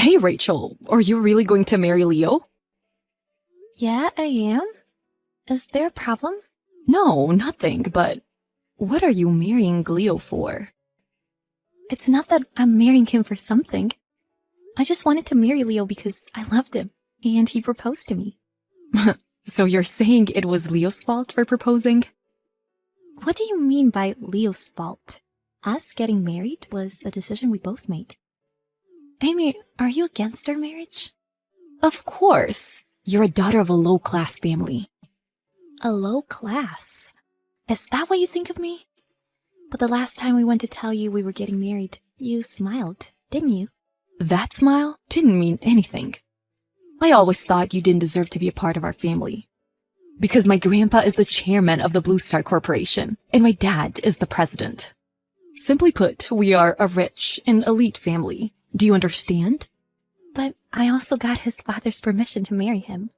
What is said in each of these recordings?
Hey, Rachel, are you really going to marry Leo? Yeah, I am. Is there a problem? No, nothing, but what are you marrying Leo for? It's not that I'm marrying him for something. I just wanted to marry Leo because I loved him, and he proposed to me. So you're saying it was Leo's fault for proposing? What do you mean by Leo's fault? Us getting married was a decision we both made. Amy, are you against our marriage? Of course. You're a daughter of a low-class family. A low class? Is that what you think of me? But the last time we went to tell you we were getting married, you smiled, didn't you? That smile didn't mean anything. I always thought you didn't deserve to be a part of our family. Because my grandpa is the chairman of the Blue Star Corporation, and my dad is the president. Simply put, we are a rich and elite family. Do you understand? But I also got his father's permission to marry him.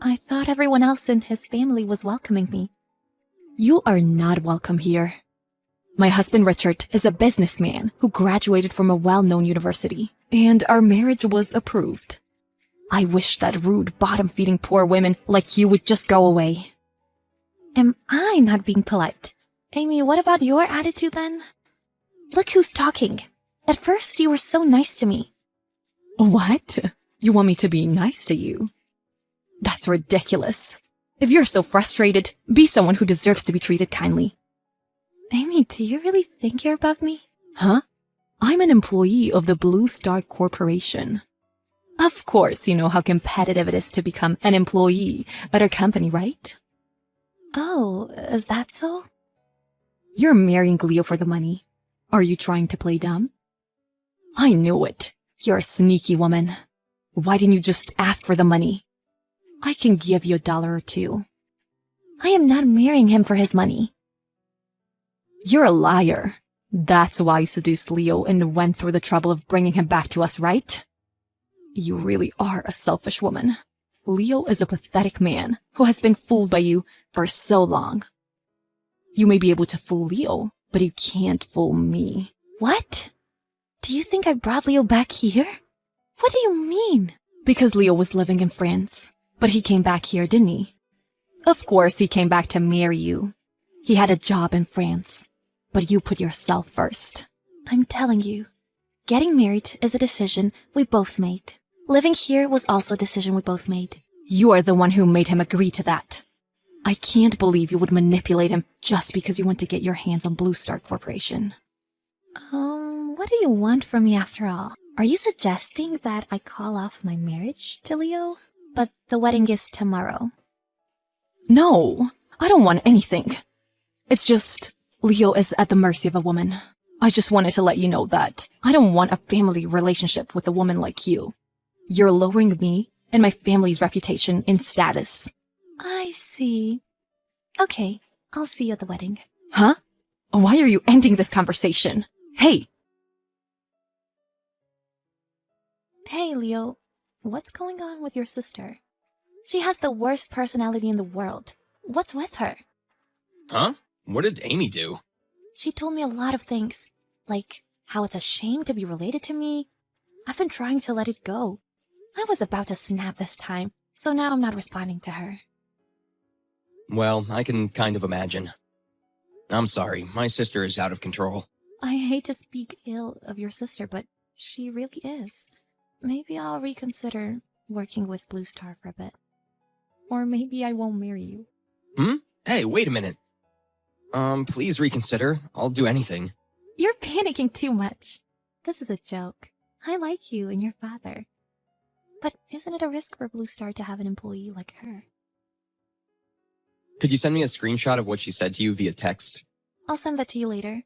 I thought everyone else in his family was welcoming me. You are not welcome here. My husband Richard is a businessman who graduated from a well-known university, and our marriage was approved. I wish that rude, bottom-feeding poor women like you would just go away. Am I not being polite? Amy, what about your attitude then? Look who's talking. At first, you were so nice to me. What? You want me to be nice to you? That's ridiculous. If you're so frustrated, be someone who deserves to be treated kindly. Amy, do you really think you're above me? Huh? I'm an employee of the Blue Star Corporation. Of course, you know how competitive it is to become an employee at our company, right? Oh, is that so? You're marrying Leo for the money. Are you trying to play dumb? I knew it. You're a sneaky woman. Why didn't you just ask for the money? I can give you $1 or $2. I am not marrying him for his money. You're a liar. That's why you seduced Leo and went through the trouble of bringing him back to us, right? You really are a selfish woman. Leo is a pathetic man who has been fooled by you for so long. You may be able to fool Leo, but you can't fool me. What? Do you think I brought Leo back here? What do you mean? Because Leo was living in France, but he came back here, didn't he? Of course he came back to marry you. He had a job in France, but you put yourself first. I'm telling you, getting married is a decision we both made. Living here was also a decision we both made. You are the one who made him agree to that. I can't believe you would manipulate him just because you want to get your hands on Blue Star Corporation. What do you want from me after all? Are you suggesting that I call off my marriage to Leo? But the wedding is tomorrow. No, I don't want anything. It's just, Leo is at the mercy of a woman. I just wanted to let you know that I don't want a family relationship with a woman like you. You're lowering me and my family's reputation and status. I see. Okay, I'll see you at the wedding. Huh? Why are you ending this conversation? Hey! Hey, Leo. What's going on with your sister? She has the worst personality in the world. What's with her? Huh? What did Amy do? She told me a lot of things, like how it's a shame to be related to me. I've been trying to let it go. I was about to snap this time, so now I'm not responding to her. Well, I can kind of imagine. I'm sorry, my sister is out of control. I hate to speak ill of your sister, but she really is. Maybe I'll reconsider working with Blue Star for a bit. Or maybe I won't marry you. Hey, wait a minute. Please reconsider. I'll do anything. You're panicking too much. This is a joke. I like you and your father. But isn't it a risk for Blue Star to have an employee like her? Could you send me a screenshot of what she said to you via text? I'll send that to you later.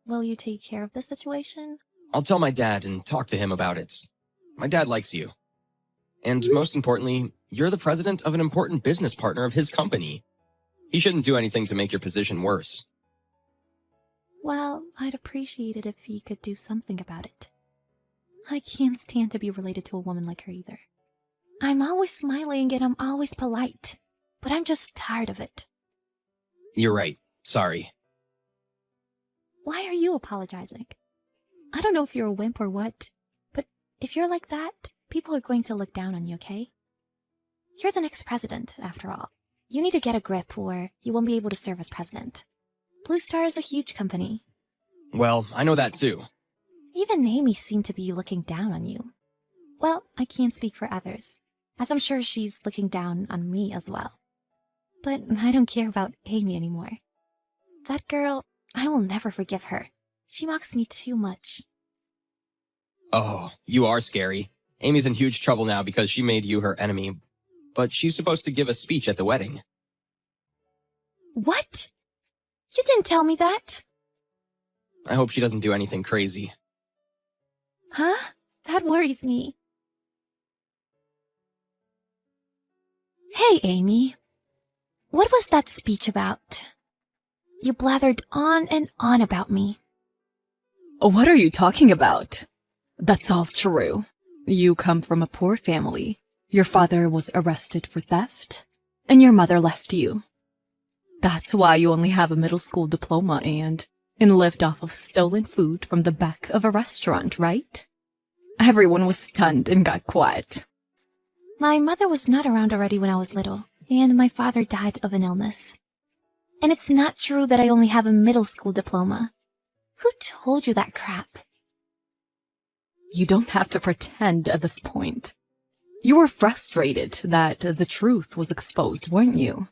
Will you take care of the situation? I'll tell my dad and talk to him about it. My dad likes you. And most importantly, you're the president of an important business partner of his company. He shouldn't do anything to make your position worse. Well, I'd appreciate it if he could do something about it. I can't stand to be related to a woman like her either. I'm always smiling and I'm always polite, but I'm just tired of it. You're right. Sorry. Why are you apologizing? I don't know if you're a wimp or what, but If you're like that, people are going to look down on you, okay? You're the next president, after all. You need to get a grip or you won't be able to serve as president. Blue Star is a huge company. Well, I know that too. Even Amy seemed to be looking down on you. Well, I can't speak for others, as I'm sure she's looking down on me as well. But I don't care about Amy anymore. That girl, I will never forgive her. She mocks me too much. Oh, you are scary. Amy's in huge trouble now because she made you her enemy. But she's supposed to give a speech at the wedding. What? You didn't tell me that. I hope she doesn't do anything crazy. Huh? That worries me. Hey, Amy. What was that speech about? You blathered on and on about me. What are you talking about? That's all true. You come from a poor family. Your father was arrested for theft, and your mother left you. That's why you only have a middle school diploma and lived off of stolen food from the back of a restaurant, right? Everyone was stunned and got quiet. My mother was not around already when I was little, and my father died of an illness. And it's not true that I only have a middle school diploma. Who told you that crap? You don't have to pretend at this point. You were frustrated that the truth was exposed, weren't you?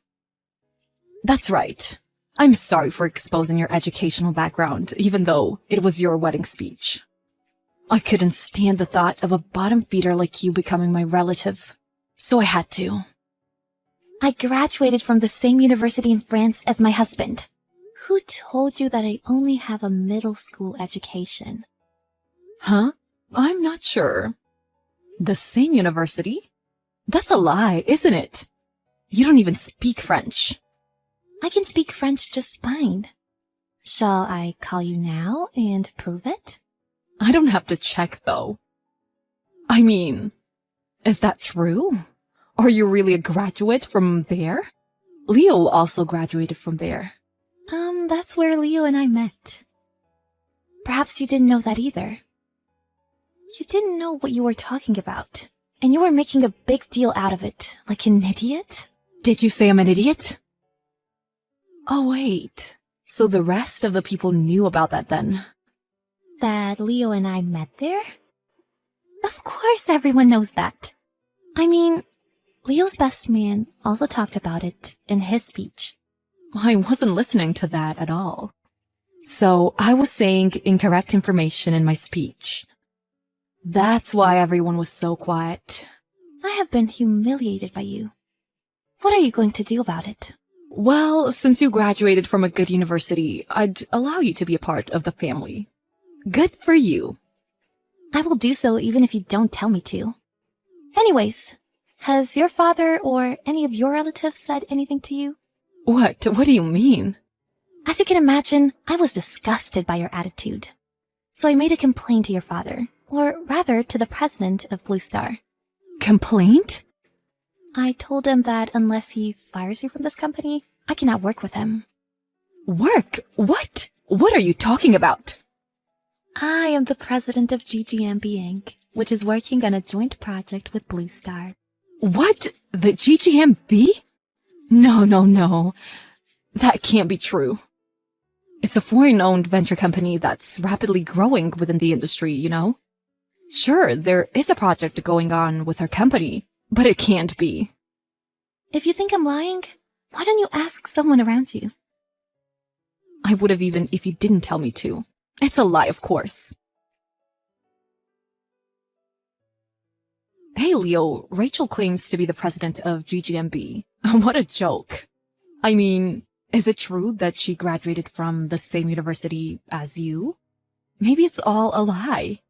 That's right. I'm sorry for exposing your educational background, even though it was your wedding speech. I couldn't stand the thought of a bottom feeder like you becoming my relative, so I had to. I graduated from the same university in France as my husband. Who told you that I only have a middle school education? Huh? I'm not sure. The same university? That's a lie, isn't it? You don't even speak French. I can speak French just fine. Shall I call you now and prove it? I don't have to check, though. I mean, is that true? Are you really a graduate from there? Leo also graduated from there. That's where Leo and I met. Perhaps you didn't know that either. You didn't know what you were talking about, and you were making a big deal out of it, like an idiot. Did you say I'm an idiot? Oh, wait. So the rest of the people knew about that then? That Leo and I met there? Of course everyone knows that. I mean, Leo's best man also talked about it in his speech. I wasn't listening to that at all. So I was saying incorrect information in my speech. That's why everyone was so quiet. I have been humiliated by you. What are you going to do about it? Well, since you graduated from a good university, I'd allow you to be a part of the family. Good for you. I will do so even if you don't tell me to. Anyways, has your father or any of your relatives said anything to you? What do you mean? As you can imagine, I was disgusted by your attitude. So I made a complaint to your father, or rather to the president of Blue Star. Complaint? I told him that unless he fires you from this company, I cannot work with him. Work? What? What are you talking about? I am the president of GGMB Inc., which is working on a joint project with Blue Star. What? The GGMB? No. That can't be true. It's a foreign-owned venture company that's rapidly growing within the industry, you know? Sure, there is a project going on with our company, but it can't be. If you think I'm lying, why don't you ask someone around you? I would have even if you didn't tell me to. It's a lie, of course. Hey, Leo, Rachel claims to be the president of GGMB. What a joke. I mean, is it true that she graduated from the same university as you? Maybe it's all a lie.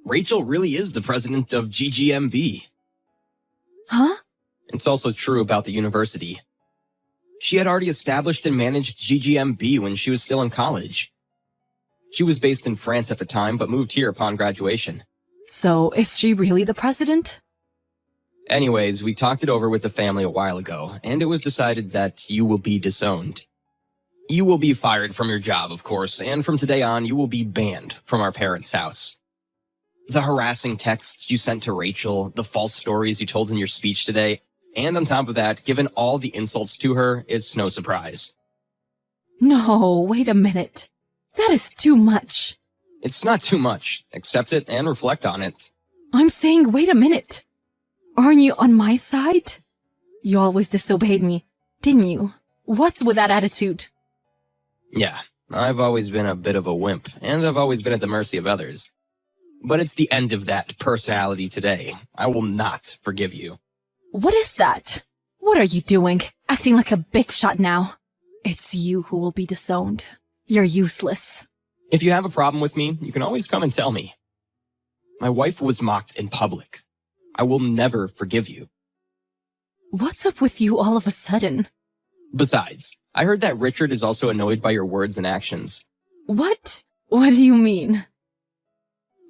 Rachel really is the president of GGMB. Huh? It's also true about the university. She had already established and managed GGMB when she was still in college. She was based in France at the time, but moved here upon graduation. So, is she really the president? Anyways, we talked it over with the family a while ago, and it was decided that you will be disowned. You will be fired from your job, of course, and from today on, you will be banned from our parents' house. The harassing texts you sent to Rachel, the false stories you told in your speech today, and on top of that, given all the insults to her, it's no surprise. No, wait a minute. That is too much. It's not too much. Accept it and reflect on it. I'm saying wait a minute. Aren't you on my side? You always disobeyed me, didn't you? What's with that attitude? Yeah, I've always been a bit of a wimp, and I've always been at the mercy of others. But it's the end of that personality today. I will not forgive you. What is that? What are you doing? Acting like a big shot now. It's you who will be disowned. You're useless. If you have a problem with me, you can always come and tell me. My wife was mocked in public. I will never forgive you. What's up with you all of a sudden? Besides, I heard that Richard is also annoyed by your words and actions. What? What do you mean?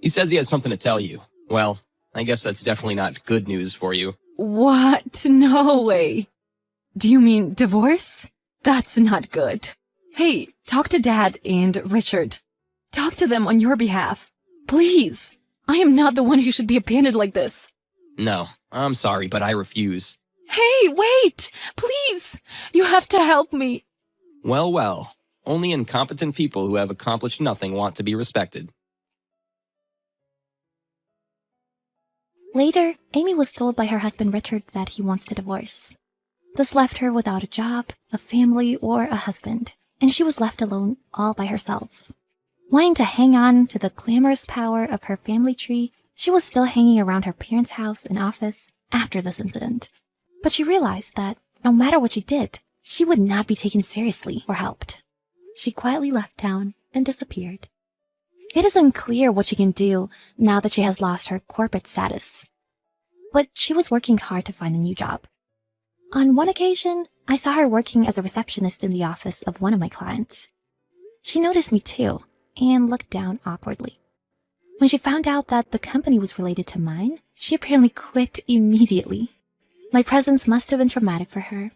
He says he has something to tell you. Well, I guess that's definitely not good news for you. What? No way. Do you mean divorce? That's not good. Hey, talk to Dad and Richard. Talk to them on your behalf. Please. I am not the one who should be abandoned like this. No, I'm sorry, but I refuse. Hey, wait! Please! You have to help me. Well, well. Only incompetent people who have accomplished nothing want to be respected. Later, Amy was told by her husband Richard that he wants to divorce. This left her without a job, a family, or a husband, and she was left alone all by herself. Wanting to hang on to the glamorous power of her family tree, she was still hanging around her parents' house and office after this incident. But she realized that no matter what she did, she would not be taken seriously or helped. She quietly left town and disappeared. It is unclear what she can do now that she has lost her corporate status. But she was working hard to find a new job. On one occasion, I saw her working as a receptionist in the office of one of my clients. She noticed me too, and looked down awkwardly. When she found out that the company was related to mine, she apparently quit immediately. My presence must have been traumatic for her,